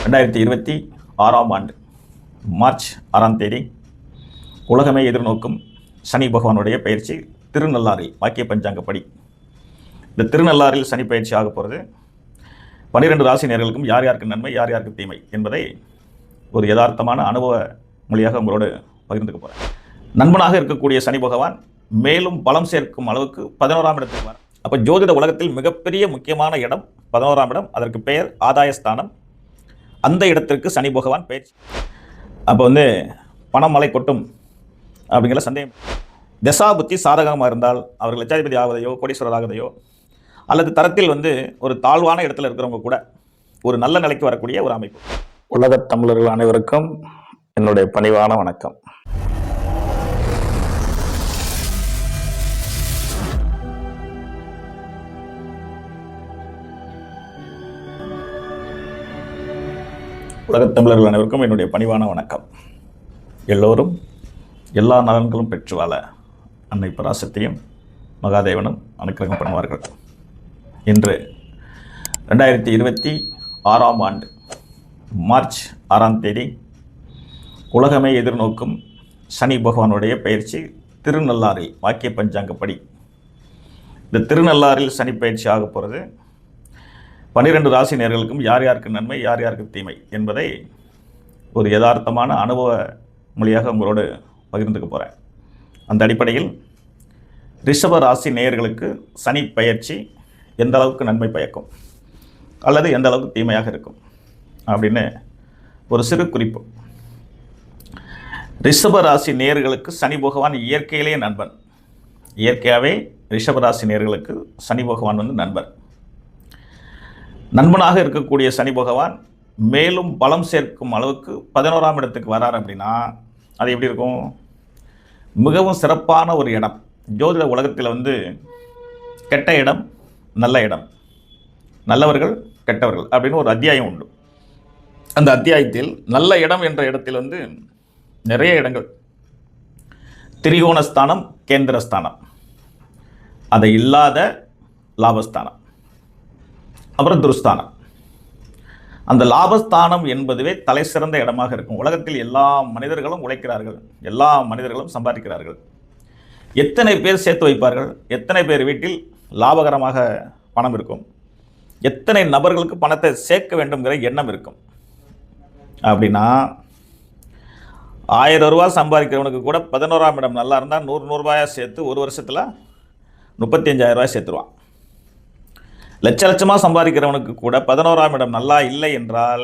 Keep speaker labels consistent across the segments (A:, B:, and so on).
A: 2026ஆம் ஆண்டு மார்ச் 6ஆம் தேதி உலகமே எதிர்நோக்கும் சனி பகவானுடைய பயிற்சி திருநள்ளாறில் வாக்கிய பஞ்சாங்கப்படி. இந்த திருநள்ளாறில் சனி பயிற்சி ஆக போகிறது 12 ராசி நேயர்களுக்கும் யார் யாருக்கு நன்மை யார் யாருக்கு தீமை என்பதை ஒரு யதார்த்தமான அனுபவ மொழியாக உங்களோடு பகிர்ந்துக்க போகிறேன். நண்பனாக இருக்கக்கூடிய சனி பகவான் மேலும் பலம் சேர்க்கும் அளவுக்கு 11ஆம் இடத்துக்கு வர. அப்போ ஜோதிட உலகத்தில் மிகப்பெரிய முக்கியமான இடம் 11ஆம் இடம். அதற்கு பெயர் ஆதாயஸ்தானம். அந்த இடத்திற்கு சனி பகவான் பயிற்சி. அப்போ பணம் மலை கொட்டும் அப்படிங்கிற சந்தேகம். தசா புத்தி சாதகமாக இருந்தால் அவர்கள் லட்சாதிபதி ஆவதையோ கோடீஸ்வரர் ஆவதையோ அல்லது தரத்தில் ஒரு தாழ்வான இடத்துல இருக்கிறவங்க கூட ஒரு நல்ல நிலைக்கு வரக்கூடிய ஒரு அமைப்பு.
B: உலகத் தமிழர்கள் அனைவருக்கும் என்னுடைய பணிவான வணக்கம்.
A: உலகத் தமிழர்கள் அனைவருக்கும் என்னுடைய பணிவான வணக்கம். எல்லோரும் எல்லா நலன்களும் பெற்று வாழ அன்னை பராசக்தியும் மகாதேவனும் அனுக்கிரகம் பண்ணுவார்கள். இன்று 2026ஆம் ஆண்டு மார்ச் 6ஆம் தேதி உலகமே எதிர்நோக்கும் சனி பகவானுடைய பயிற்சி திருநள்ளாறில் வாக்கிய பஞ்சாங்கப்படி. இந்த திருநள்ளாறில் சனி பயிற்சி ஆக போகிறது 12 ராசி நேயர்களுக்கும் யார் யாருக்கு நன்மை யார் யாருக்கு தீமை என்பதை ஒரு யதார்த்தமான அனுபவ மொழியாக உங்களோடு பகிர்ந்துக்க போகிறேன். அந்த அடிப்படையில் ரிஷப ராசி நேயர்களுக்கு சனி பயிற்சி எந்த அளவுக்கு நன்மை பயக்கும் அல்லது எந்த அளவுக்கு தீமையாக இருக்கும் அப்படின்னு ஒரு சிறு குறிப்பு. ரிஷப ராசி நேயர்களுக்கு சனி பகவான் இயற்கையிலேயே நண்பன். இயற்கையாகவே ரிஷப ராசி நேயர்களுக்கு சனி பகவான் நண்பர். நண்பனாக இருக்கக்கூடிய சனி பகவான் மேலும் பலம் சேர்க்கும் அளவுக்கு 11ஆம் இடத்துக்கு வரார் அப்படின்னா அது எப்படி இருக்கும்? மிகவும் சிறப்பான ஒரு இடம். ஜோதிட உலகத்தில் கெட்ட இடம் நல்ல இடம், நல்லவர்கள் கெட்டவர்கள் அப்படின்னு ஒரு அத்தியாயம் உண்டு. அந்த அத்தியாயத்தில் நல்ல இடம் என்ற இடத்தில் நிறைய இடங்கள். திரிகோணஸ்தானம், கேந்திரஸ்தானம், அதை இல்லாத லாபஸ்தானம், அப்புறம் துருஸ்தானம். அந்த லாபஸ்தானம் என்பதுவே தலை சிறந்த இடமாக இருக்கும். உலகத்தில் எல்லா மனிதர்களும் உழைக்கிறார்கள், எல்லா மனிதர்களும் சம்பாதிக்கிறார்கள். எத்தனை பேர் சேர்த்து வைப்பார்கள்? எத்தனை பேர் வீட்டில் லாபகரமாக பணம் இருக்கும்? எத்தனை நபர்களுக்கு பணத்தை சேர்க்க வேண்டும்ங்கிற எண்ணம் இருக்கும்? அப்படின்னா 1000 ரூபா சம்பாதிக்கிறவனுக்கு கூட 11ஆம் இடம் நல்லா இருந்தால் 100 ரூபாயாக சேர்த்து ஒரு வருஷத்தில் 35,000 ரூபாய் சேர்த்துருவான். லட்சமாக சம்பாதிக்கிறவனுக்கு கூட 11ஆம் இடம் நல்லா இல்லை என்றால்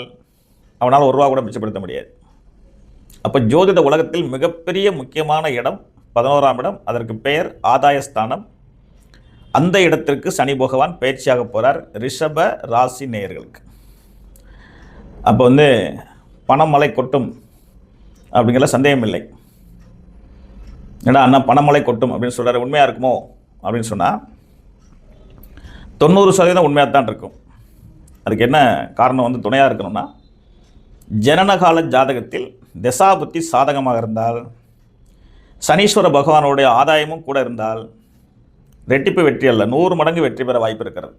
A: அவனால் 1 ரூபா கூட மிச்சப்படுத்த முடியாது. அப்போ ஜோதிட உலகத்தில் மிகப்பெரிய முக்கியமான இடம் 11ஆம் இடம். அதற்கு பெயர் ஆதாயஸ்தானம். அந்த இடத்திற்கு சனி பகவான் பயிற்சியாக போகிறார் ரிஷப ராசி நேயர்களுக்கு. அப்போ பணம் மலை கொட்டும் அப்படிங்கிற சந்தேகம் இல்லை. ஏன்னா அண்ணா பணமலை கொட்டும் அப்படின்னு சொல்கிறார், உண்மையாக இருக்குமோ அப்படின்னு சொன்னால் 90% உண்மையாக தான் இருக்கும். அதுக்கு என்ன காரணம்? துணையாக இருக்கணும்னா ஜனனகால ஜாதகத்தில் தசாபுத்தி சாதகமாக இருந்தால், சனீஸ்வர பகவானுடைய ஆதாயமும் கூட இருந்தால் ரெட்டிப்பு வெற்றி அல்ல 100 மடங்கு வெற்றி பெற வாய்ப்பு இருக்கிறது.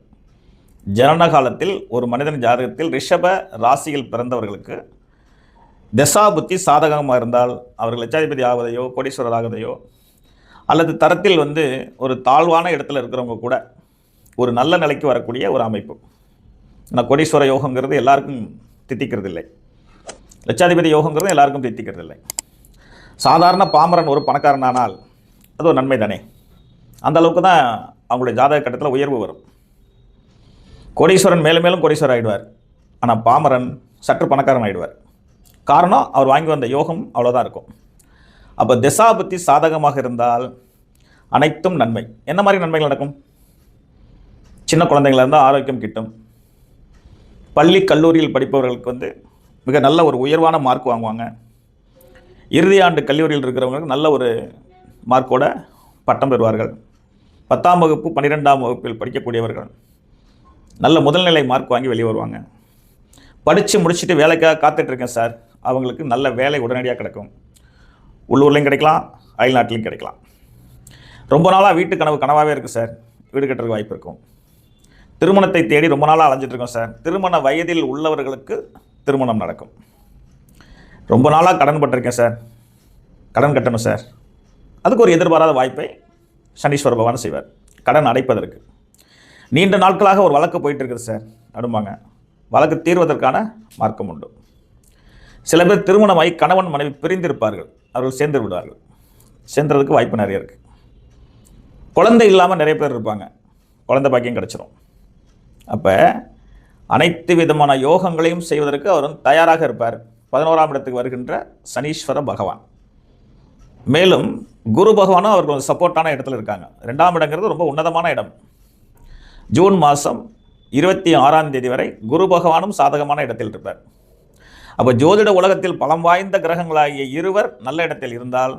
A: ஜனனகாலத்தில் ஒரு மனிதன் ஜாதகத்தில் ரிஷப ராசியில் பிறந்தவர்களுக்கு தசாபுத்தி சாதகமாக இருந்தால் அவர்கள் லட்சாதிபதி ஆவதையோ கோடீஸ்வரர் ஆவதையோ அல்லது தரத்தில் ஒரு தாழ்வான இடத்துல இருக்கிறவங்க கூட ஒரு நல்ல நிலைக்கு வரக்கூடிய ஒரு அமைப்பு. ஆனால் கோடீஸ்வர யோகங்கிறது எல்லாருக்கும் தித்திக்கிறது இல்லை, லட்சாதிபதி யோகங்கிறது எல்லாருக்கும் தித்திக்கிறது இல்லை. சாதாரண பாமரன் ஒரு பணக்காரனானால் அது ஒரு நன்மை தானே. அந்த அளவுக்கு தான் அவங்களுடைய ஜாதக கட்டத்தில் உயர்வு வரும். கோடீஸ்வரன் மேலும் மேலும் கோடீஸ்வரர் ஆகிடுவார், ஆனால் பாமரன் சற்று பணக்காரன் ஆகிடுவார். காரணம் அவர் வாங்கி வந்த யோகம் அவ்வளோதான் இருக்கும். அப்போ தசாபுத்தி சாதகமாக இருந்தால் அனைத்தும் நன்மை. என்ன மாதிரி நன்மைகள் நடக்கும்? சின்ன குழந்தைங்களா இருந்தால் ஆரோக்கியம் கிட்டும். பள்ளி கல்லூரியில் படிப்பவர்களுக்கு மிக நல்ல ஒரு உயர்வான மார்க் வாங்குவாங்க. இறுதி ஆண்டு கல்லூரியில் இருக்கிறவங்களுக்கு நல்ல ஒரு மார்க்கோட பட்டம் பெறுவார்கள். 10ஆம் வகுப்பு 12ஆம் வகுப்பில் படிக்கக்கூடியவர்கள் நல்ல முதல்நிலை மார்க் வாங்கி வெளியே வருவாங்க. படித்து முடிச்சுட்டு வேலைக்காக காத்துட்ருக்கேன் சார், அவங்களுக்கு நல்ல வேலை உடனடியாக கிடைக்கும். உள்ளூர்லேயும் கிடைக்கலாம், அயல்நாட்டிலையும் கிடைக்கலாம். ரொம்ப நாளாக வீட்டு கனவு கனவாகவே இருக்குது சார், வீடு கட்டுறதுக்கு வாய்ப்பு இருக்கும். திருமணத்தை தேடி ரொம்ப நாளாக அலைஞ்சிட்ருக்கோம் சார், திருமண வயதில் உள்ளவர்களுக்கு திருமணம் நடக்கும். ரொம்ப நாளாக கடன் பட்டிருக்கேன் சார், கடன் கட்டணும் சார், அதுக்கு ஒரு எதிர்பாராத வாய்ப்பை சனீஸ்வர பகவான் செய்வார் கடன் அடைப்பதற்கு. நீண்ட நாட்களாக ஒரு வழக்கு போயிட்டு இருக்குது சார் அடும்பாங்க, வழக்கு தீர்வதற்கான மார்க்கம் உண்டு. சில பேர் திருமணமாகி கணவன் மனைவி பிரிந்திருப்பார்கள், அவர்கள் சேர்ந்து விடுவார்கள், சேர்ந்துறதுக்கு வாய்ப்பு நிறைய இருக்குது. குழந்தை இல்லாமல் நிறைய பேர் இருப்பாங்க, குழந்தை பாக்கியம் கிடச்சிரும். அப்போ அனைத்து விதமான யோகங்களையும் செய்வதற்கு அவர் தயாராக இருப்பார் 11ஆம் இடத்துக்கு வருகின்ற சனீஸ்வர பகவான். மேலும் குரு பகவானும் அவருக்கு ஒரு சப்போர்ட்டான இடத்துல இருக்காங்க. 2ஆம் இடங்கிறது ரொம்ப உன்னதமான இடம். ஜூன் மாதம் 26ஆம் தேதி வரை குரு பகவானும் சாதகமான இடத்தில் இருப்பார். அப்போ ஜோதிட உலகத்தில் பலம் வாய்ந்த கிரகங்களாகிய இருவர் நல்ல இடத்தில் இருந்தால்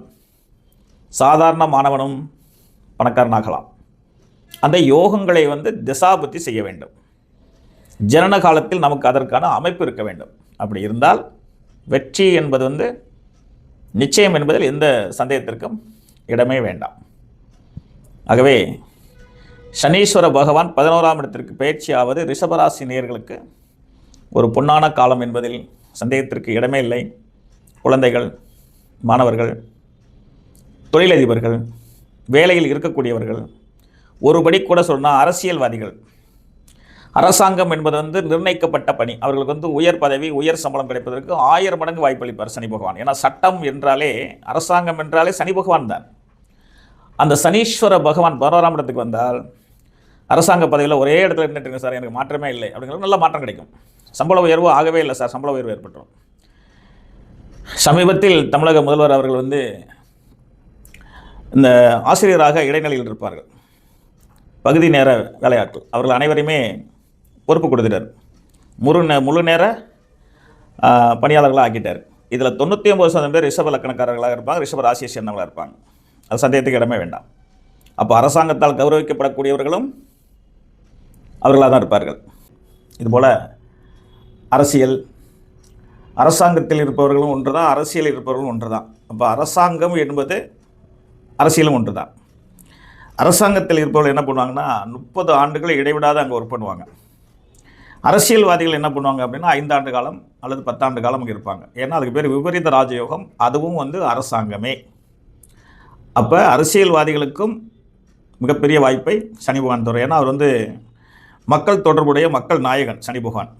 A: சாதாரண மாணவனும் பணக்காரனாகலாம். அந்த யோகங்களை திசாபுத்தி செய்ய வேண்டும். ஜனன காலத்தில் நமக்கு அதற்கான அமைப்பு இருக்க வேண்டும். அப்படி இருந்தால் வெற்றி என்பது நிச்சயம் என்பதில் எந்த சந்தேகத்திற்கும் இடமே வேண்டாம். ஆகவே சனீஸ்வர பகவான் 11ஆம் இடத்திற்கு பயிற்சியாவது ரிஷபராசி நேயர்களுக்கு ஒரு பொன்னான காலம் என்பதில் சந்தேகத்திற்கு இடமே இல்லை. குழந்தைகள், மாணவர்கள், தொழிலதிபர்கள், வேலையில் இருக்கக்கூடியவர்கள், ஒருபடி கூட சொன்னால் அரசியல்வாதிகள், அரசாங்கம் என்பது நிர்ணயிக்கப்பட்ட பணி, அவர்களுக்கு உயர் பதவி, உயர் சம்பளம் கிடைப்பதற்கு 1000 மடங்கு வாய்ப்பளிப்பார் சனி பகவான். ஏன்னா சட்டம் என்றாலே, அரசாங்கம் என்றாலே சனி பகவான் தான். அந்த சனீஸ்வர பகவான் 11ஆம் இடத்துக்கு வந்தால் அரசாங்க பதவியில் ஒரே இடத்துல இருந்துட்டுங்க சார், எனக்கு மாற்றமே இல்லை அப்படிங்கிறது நல்ல மாற்றம் கிடைக்கும். சம்பள உயர்வு ஆகவே இல்லை சார், சம்பள உயர்வு ஏற்பட்டுரும். சமீபத்தில் தமிழக முதல்வர் அவர்கள் இந்த ஆசிரியராக இடைநிலையில் இருப்பார்கள், பகுதி நேர வேலையாட்கள், அவர்கள் அனைவரையுமே பொறுப்பு கொடுத்துட்டார். முழு நேர பணியாளர்களாக ஆக்கிட்டார். இதில் 99% பேர் ரிஷப லக்கணக்காரர்களாக இருப்பாங்க, ரிஷப ராசியை சேர்ந்தவர்களாக இருப்பாங்க. அது சந்தேகத்துக்கு இடமே வேண்டாம். அப்போ அரசாங்கத்தால் கௌரவிக்கப்படக்கூடியவர்களும் அவர்களாக தான் இருப்பார்கள். இதுபோல் அரசாங்கத்தில் இருப்பவர்களும் ஒன்று தான், அரசியலில் இருப்பவர்களும் ஒன்று தான். அப்போ அரசாங்கம் என்பது அரசியலும் ஒன்று தான். அரசாங்கத்தில் இருப்பவர்கள் என்ன பண்ணுவாங்கன்னா 30 ஆண்டுகள் இடைவிடாத அங்கே ஒர்க் பண்ணுவாங்க. அரசியல்வாதிகள் என்ன பண்ணுவாங்க அப்படின்னா 5 ஆண்டு காலம் அல்லது 10 ஆண்டு காலம் அங்கே இருப்பாங்க. ஏன்னா அதுக்கு பேர் விபரீத ராஜயோகம், அதுவும் அரசாங்கமே. அப்போ அரசியல்வாதிகளுக்கும் மிகப்பெரிய வாய்ப்பை சனி பகவான் தரும். ஏன்னா அவர் மக்கள் தொடர்புடைய மக்கள் நாயகன் சனி பகவான்.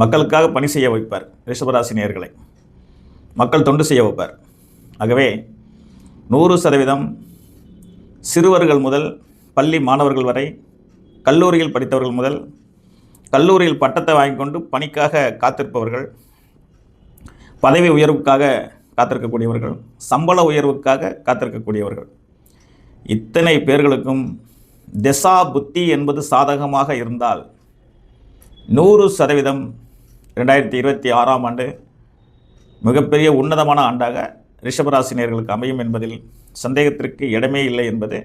A: மக்களுக்காக பணி செய்ய வைப்பார் ரிஷபராசி நேயர்களை, மக்கள் தொண்டு செய்ய வைப்பார். ஆகவே 100% சிறுவர்கள் முதல் பள்ளி மாணவர்கள் வரை, கல்லூரியில் படித்தவர்கள் முதல் கல்லூரியில் பட்டத்தை வாங்கி கொண்டு பணிக்காக காத்திருப்பவர்கள், பதவி உயர்வுக்காக காத்திருக்கக்கூடியவர்கள், சம்பள உயர்வுக்காக காத்திருக்கக்கூடியவர்கள், இத்தனை பேர்களுக்கும் திசா புத்தி என்பது சாதகமாக இருந்தால் 100% 2026ஆம் ஆண்டு மிகப்பெரிய உன்னதமான ஆண்டாக ரிஷபராசினியர்களுக்கு அமையும் என்பதில் சந்தேகத்திற்கு இடமே இல்லை என்பது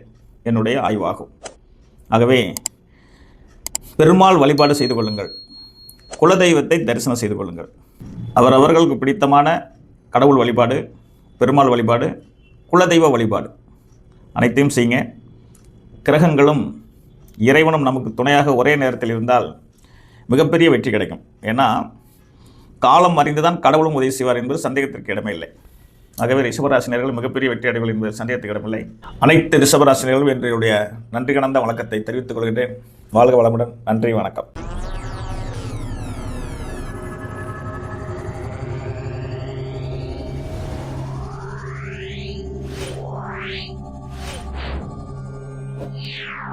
A: என்னுடைய ஆய்வாகும். ஆகவே பெருமாள் வழிபாடு செய்து கொள்ளுங்கள், குலதெய்வத்தை தரிசனம் செய்து கொள்ளுங்கள். அவரவர்களுக்கு பிடித்தமான கடவுள் வழிபாடு, பெருமாள் வழிபாடு, குலதெய்வ வழிபாடு அனைத்தையும் செய்யுங்க. கிரகங்களும் இறைவனும் நமக்கு துணையாக ஒரே நேரத்தில் இருந்தால் மிகப்பெரிய வெற்றி கிடைக்கும். ஏன்னா காலம் அறிந்து தான் கடவுளும் உதவி செய்வார் என்பது சந்தேகத்திற்கு இடமே இல்லை. ஆகவே ரிஷபராசினியர்கள் மிகப்பெரிய வெற்றி அடைவுகள் என்பது சந்தேகத்துக்கு இடமில்லை. அனைத்து ரிஷபராசினியர்களும் என்னுடைய நன்றி கலந்த வணக்கத்தை தெரிவித்துக் கொள்கின்றேன். வாழ்க வளமுடன். நன்றி, வணக்கம்.
C: Yeah.